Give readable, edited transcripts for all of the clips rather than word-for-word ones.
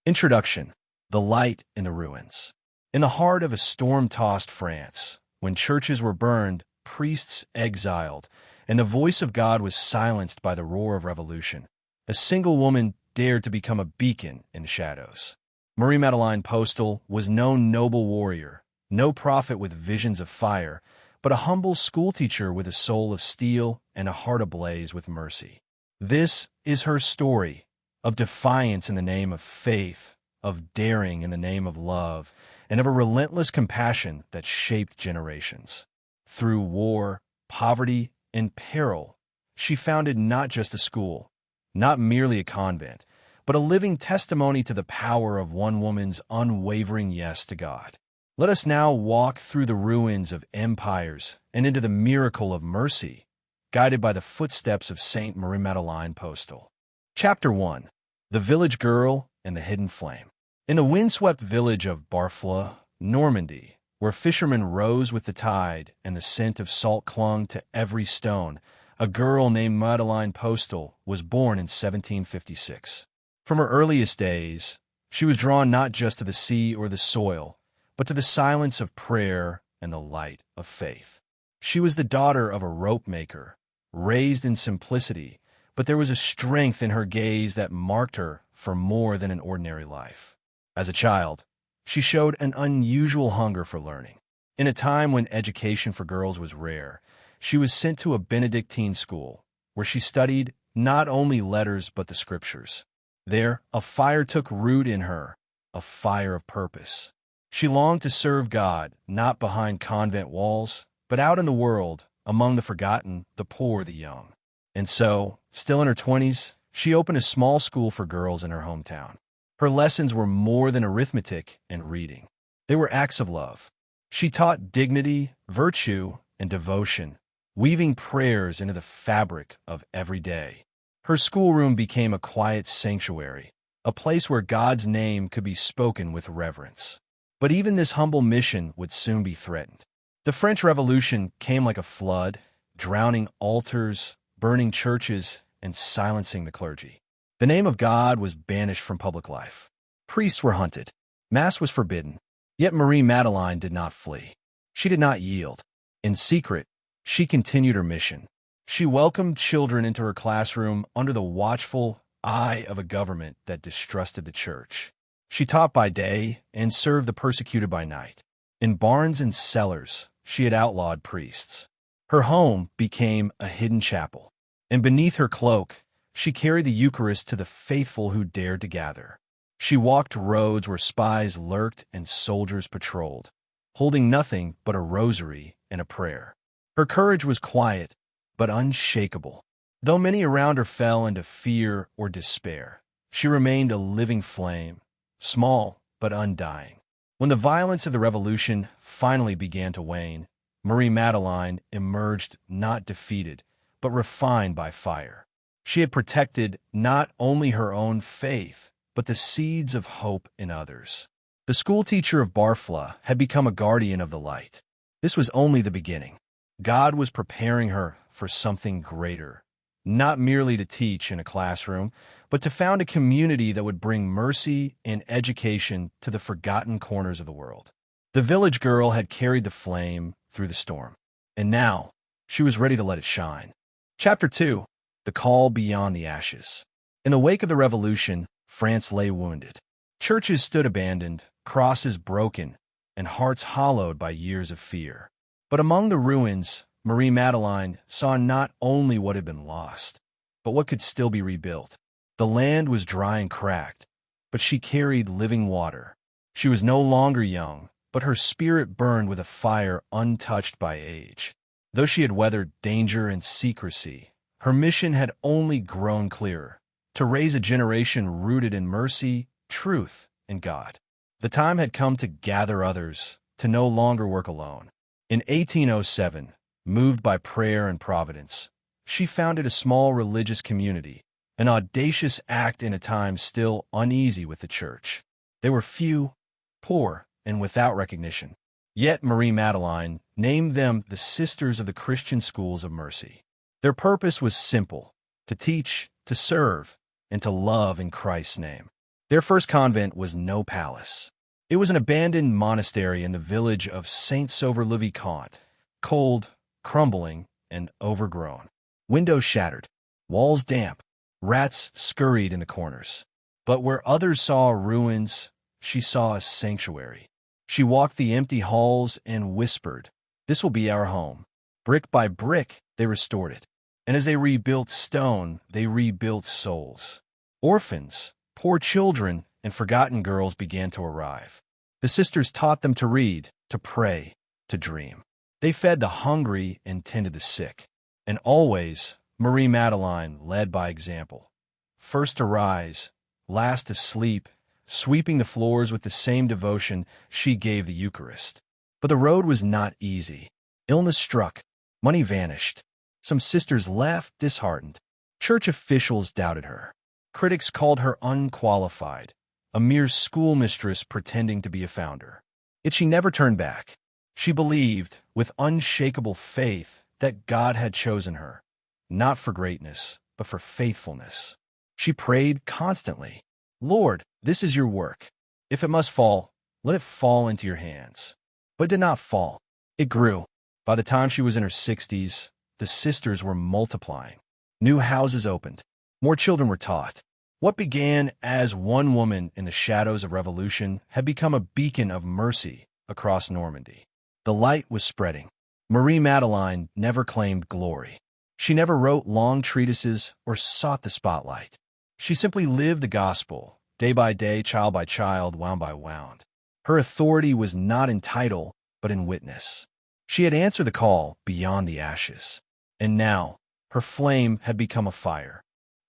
Introduction: The Light in the Ruins. In the heart of a storm-tossed France, when churches were burned, priests exiled, and the voice of God was silenced by the roar of revolution, a single woman dared to become a beacon in the shadows. Marie-Madeleine Postel was no noble warrior, no prophet with visions of fire, but a humble schoolteacher with a soul of steel and a heart ablaze with mercy. This is her story of defiance in the name of faith, of daring in the name of love, and of a relentless compassion that shaped generations. Through war, poverty, and peril, she founded not just a school, not merely a convent, but a living testimony to the power of one woman's unwavering yes to God. Let us now walk through the ruins of empires and into the miracle of mercy, guided by the footsteps of Saint Marie-Madeleine Postel. Chapter 1: The Village Girl and the Hidden Flame. In the windswept village of Barfleur, Normandy, where fishermen rose with the tide and the scent of salt clung to every stone, a girl named Madeleine Postel was born in 1756. From her earliest days, she was drawn not just to the sea or the soil, but to the silence of prayer and the light of faith. She was the daughter of a rope maker, raised in simplicity, but there was a strength in her gaze that marked her for more than an ordinary life. As a child, she showed an unusual hunger for learning. In a time when education for girls was rare, she was sent to a Benedictine school, where she studied not only letters but the scriptures. There, a fire took root in her, a fire of purpose. She longed to serve God, not behind convent walls, but out in the world, among the forgotten, the poor, the young. And so, still in her 20s, she opened a small school for girls in her hometown. Her lessons were more than arithmetic and reading. They were acts of love. She taught dignity, virtue, and devotion, weaving prayers into the fabric of every day. Her schoolroom became a quiet sanctuary, a place where God's name could be spoken with reverence. But even this humble mission would soon be threatened. The French Revolution came like a flood, drowning altars, burning churches, and silencing the clergy. The name of God was banished from public life. Priests were hunted. Mass was forbidden. Yet Marie-Madeleine did not flee. She did not yield. In secret, she continued her mission. She welcomed children into her classroom under the watchful eye of a government that distrusted the church. She taught by day and served the persecuted by night. In barns and cellars, she had outlawed priests. Her home became a hidden chapel, and beneath her cloak, she carried the Eucharist to the faithful who dared to gather. She walked roads where spies lurked and soldiers patrolled, holding nothing but a rosary and a prayer. Her courage was quiet, but unshakable. Though many around her fell into fear or despair, she remained a living flame, small but undying. When the violence of the revolution finally began to wane, Marie-Madeleine emerged not defeated, but refined by fire. She had protected not only her own faith, but the seeds of hope in others. The schoolteacher of Barfleur had become a guardian of the light. This was only the beginning. God was preparing her for something greater, not merely to teach in a classroom, but to found a community that would bring mercy and education to the forgotten corners of the world. The village girl had carried the flame through the storm, and now she was ready to let it shine. Chapter 2: The Call Beyond the Ashes. In the wake of the revolution, France lay wounded. Churches stood abandoned, crosses broken, and hearts hollowed by years of fear. But among the ruins, Marie-Madeleine saw not only what had been lost, but what could still be rebuilt. The land was dry and cracked, but she carried living water. She was no longer young, but her spirit burned with a fire untouched by age. Though she had weathered danger and secrecy, her mission had only grown clearer: to raise a generation rooted in mercy, truth, and God. The time had come to gather others, to no longer work alone. In 1807, moved by prayer and providence, she founded a small religious community, an audacious act in a time still uneasy with the church. They were few, poor, and without recognition. Yet Marie-Madeleine named them the Sisters of the Christian Schools of Mercy. Their purpose was simple: to teach, to serve, and to love in Christ's name. Their first convent was no palace. It was an abandoned monastery in the village of Saint-Sauveur-le-Vicomte, cold, crumbling, and overgrown. Windows shattered, walls damp, rats scurried in the corners. But where others saw ruins, she saw a sanctuary. She walked the empty halls and whispered, "This will be our home." Brick by brick, they restored it. And as they rebuilt stone, they rebuilt souls. Orphans, poor children, and forgotten girls began to arrive. The sisters taught them to read, to pray, to dream. They fed the hungry and tended the sick. And always, Marie-Madeleine led by example. First to rise, last to sleep, sweeping the floors with the same devotion she gave the Eucharist. But the road was not easy. Illness struck. Money vanished. Some sisters left disheartened. Church officials doubted her. Critics called her unqualified, a mere schoolmistress pretending to be a founder. Yet she never turned back. She believed, with unshakable faith, that God had chosen her, not for greatness, but for faithfulness. She prayed constantly, "Lord, this is your work. If it must fall, let it fall into your hands." But it did not fall. It grew. By the time she was in her 60s, the sisters were multiplying. New houses opened. More children were taught. What began as one woman in the shadows of revolution had become a beacon of mercy across Normandy. The light was spreading. Marie-Madeleine never claimed glory. She never wrote long treatises or sought the spotlight. She simply lived the gospel, day by day, child by child, wound by wound. Her authority was not in title, but in witness. She had answered the call beyond the ashes. And now, her flame had become a fire.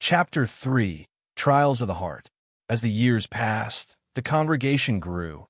Chapter 3, Trials of the Heart. As the years passed, the congregation grew,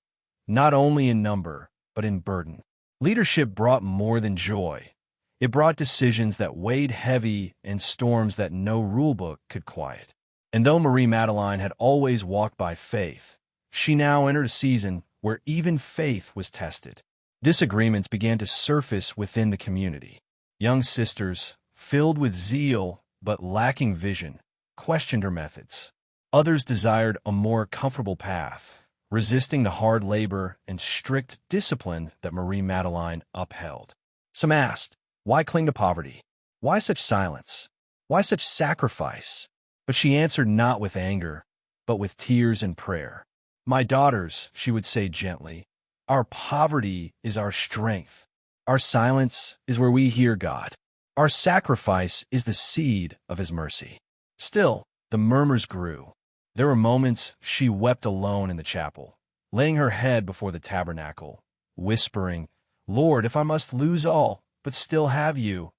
not only in number, but in burden. Leadership brought more than joy. It brought decisions that weighed heavy and storms that no rulebook could quiet. And though Marie-Madeleine had always walked by faith, she now entered a season where even faith was tested. Disagreements began to surface within the community. Young sisters, filled with zeal but lacking vision, questioned her methods. Others desired a more comfortable path, resisting the hard labor and strict discipline that Marie-Madeleine upheld. Some asked, why cling to poverty? Why such silence? Why such sacrifice? But she answered not with anger, but with tears and prayer. "My daughters," she would say gently, "our poverty is our strength. Our silence is where we hear God. Our sacrifice is the seed of His mercy." Still, the murmurs grew. There were moments she wept alone in the chapel, laying her head before the tabernacle, whispering, "Lord, if I must lose all, but still have you,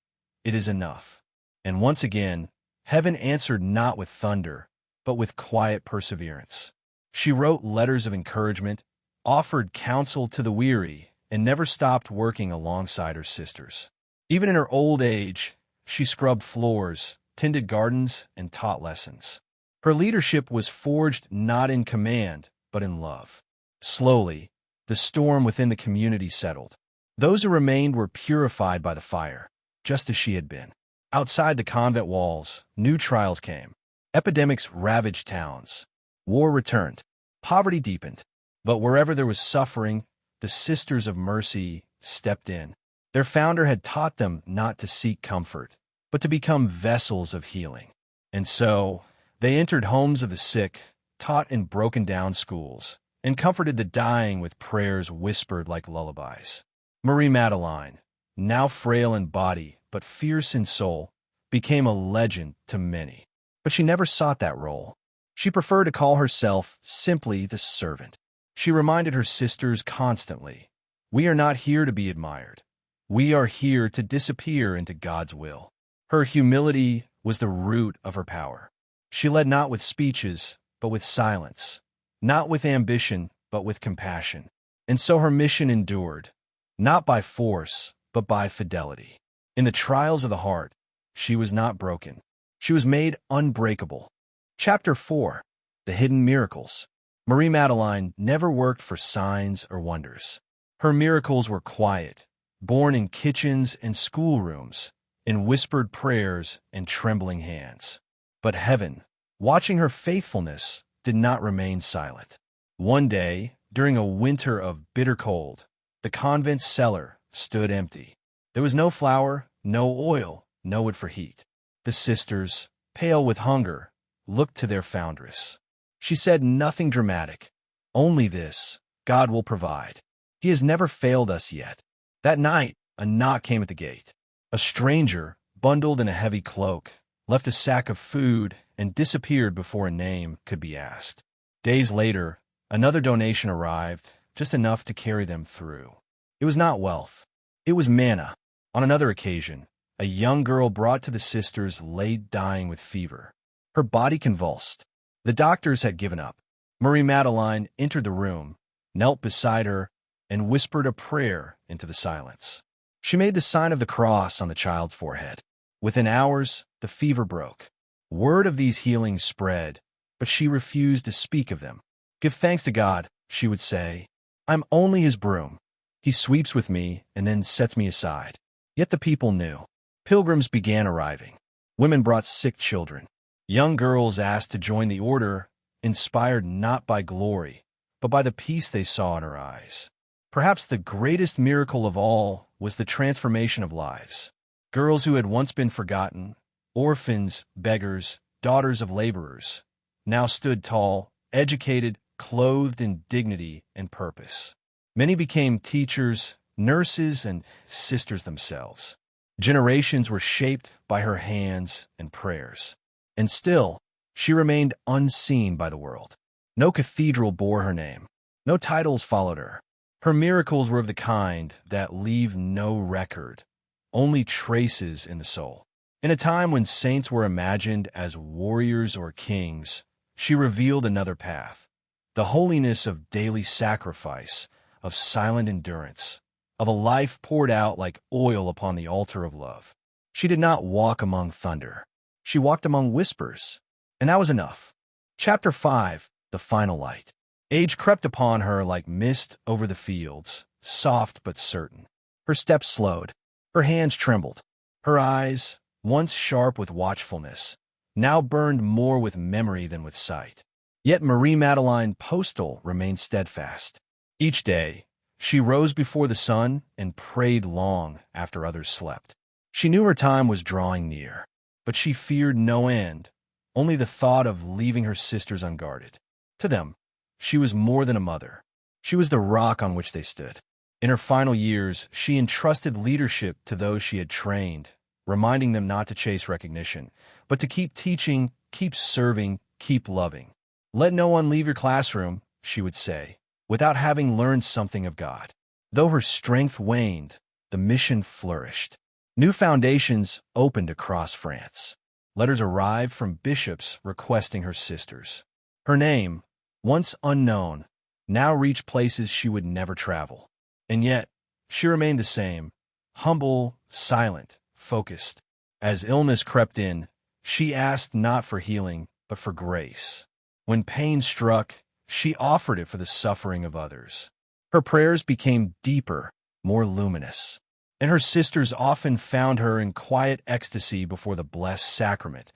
it is enough." And once again, heaven answered not with thunder, but with quiet perseverance. She wrote letters of encouragement, offered counsel to the weary, and never stopped working alongside her sisters. Even in her old age, she scrubbed floors, tended gardens, and taught lessons. Her leadership was forged not in command, but in love. Slowly, the storm within the community settled. Those who remained were purified by the fire, just as she had been. Outside the convent walls, new trials came. Epidemics ravaged towns. War returned. Poverty deepened. But wherever there was suffering, the Sisters of Mercy stepped in. Their founder had taught them not to seek comfort, but to become vessels of healing. And so, they entered homes of the sick, taught in broken-down schools, and comforted the dying with prayers whispered like lullabies. Marie-Madeleine, now frail in body but fierce in soul, became a legend to many. But she never sought that role. She preferred to call herself simply the servant. She reminded her sisters constantly, "We are not here to be admired. We are here to disappear into God's will." Her humility was the root of her power. She led not with speeches, but with silence, not with ambition, but with compassion. And so her mission endured, not by force, but by fidelity. In the trials of the heart, she was not broken. She was made unbreakable. Chapter 4, The Hidden Miracles. Marie-Madeleine never worked for signs or wonders. Her miracles were quiet, born in kitchens and schoolrooms, in whispered prayers and trembling hands. But heaven, watching her faithfulness, did not remain silent. One day, during a winter of bitter cold, the convent cellar stood empty. There was no flour, no oil, no wood for heat. The sisters, pale with hunger, looked to their foundress. She said nothing dramatic, only this: God will provide. He has never failed us yet. That night, a knock came at the gate. A stranger, bundled in a heavy cloak, left a sack of food and disappeared before a name could be asked. Days later, another donation arrived, just enough to carry them through. It was not wealth. It was manna. On another occasion, a young girl brought to the sisters lay dying with fever. Her body convulsed. The doctors had given up. Marie-Madeleine entered the room, knelt beside her, and whispered a prayer into the silence. She made the sign of the cross on the child's forehead. Within hours, the fever broke. Word of these healings spread, but she refused to speak of them. "Give thanks to God," she would say. "I'm only his broom. He sweeps with me and then sets me aside." Yet the people knew. Pilgrims began arriving. Women brought sick children. Young girls asked to join the order, inspired not by glory, but by the peace they saw in her eyes. Perhaps the greatest miracle of all was the transformation of lives. Girls who had once been forgotten, orphans, beggars, daughters of laborers, now stood tall, educated, clothed in dignity and purpose. Many became teachers, nurses, and sisters themselves. Generations were shaped by her hands and prayers. And still, she remained unseen by the world. No cathedral bore her name. No titles followed her. Her miracles were of the kind that leave no record, only traces in the soul. In a time when saints were imagined as warriors or kings, she revealed another path: the holiness of daily sacrifice, of silent endurance, of a life poured out like oil upon the altar of love. She did not walk among thunder. She walked among whispers, and that was enough. Chapter 5, The Final Light. Age crept upon her like mist over the fields, soft but certain. Her steps slowed. Her hands trembled. Her eyes, once sharp with watchfulness, now burned more with memory than with sight. Yet Marie-Madeleine Postel remained steadfast. Each day, she rose before the sun and prayed long after others slept. She knew her time was drawing near, but she feared no end, only the thought of leaving her sisters unguarded. To them, she was more than a mother. She was the rock on which they stood. In her final years, she entrusted leadership to those she had trained, reminding them not to chase recognition, but to keep teaching, keep serving, keep loving. "Let no one leave your classroom," she would say, "without having learned something of God." Though her strength waned, the mission flourished. New foundations opened across France. Letters arrived from bishops requesting her sisters. Her name, once unknown, now reached places she would never travel. And yet, she remained the same, humble, silent, focused. As illness crept in, she asked not for healing, but for grace. When pain struck, she offered it for the suffering of others. Her prayers became deeper, more luminous, and her sisters often found her in quiet ecstasy before the blessed sacrament,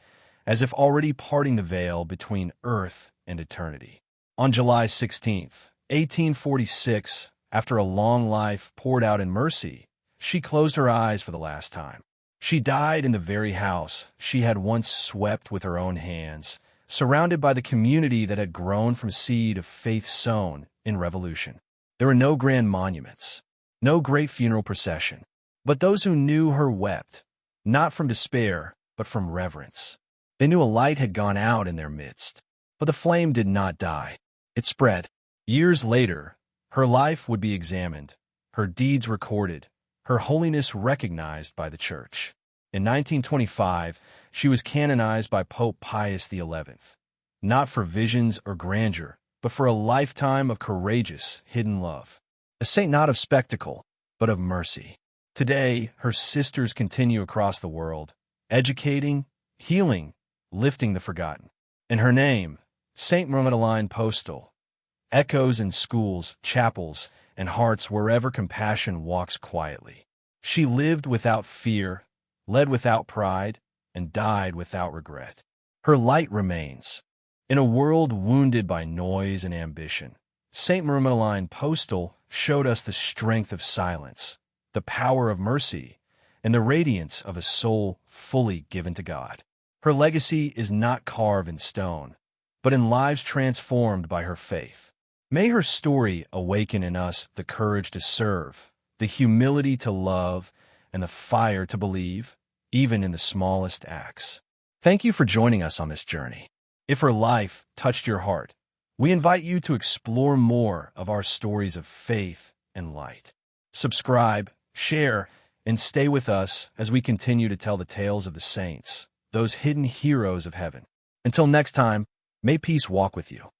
as if already parting the veil between earth and eternity. On July 16th, 1846, after a long life poured out in mercy, she closed her eyes for the last time. She died in the very house she had once swept with her own hands, surrounded by the community that had grown from seed of faith sown in revolution. There were no grand monuments, no great funeral procession, but those who knew her wept, not from despair, but from reverence. They knew a light had gone out in their midst, but the flame did not die. It spread. Years later, her life would be examined, her deeds recorded, her holiness recognized by the Church. In 1925, she was canonized by Pope Pius XI, not for visions or grandeur, but for a lifetime of courageous, hidden love. A saint not of spectacle, but of mercy. Today, her sisters continue across the world, educating, healing, lifting the forgotten. And her name, Saint Marie-Madeleine Postel, echoes in schools, chapels, and hearts wherever compassion walks quietly. She lived without fear, led without pride, and died without regret. Her light remains, In a world wounded by noise and ambition, Saint Marie-Madeleine Postel showed us the strength of silence, the power of mercy, and the radiance of a soul fully given to God. Her legacy is not carved in stone, but in lives transformed by her faith. May her story awaken in us the courage to serve, the humility to love, and the fire to believe, even in the smallest acts. Thank you for joining us on this journey. If her life touched your heart, we invite you to explore more of our stories of faith and light. Subscribe, share, and stay with us as we continue to tell the tales of the saints, those hidden heroes of heaven. Until next time, may peace walk with you.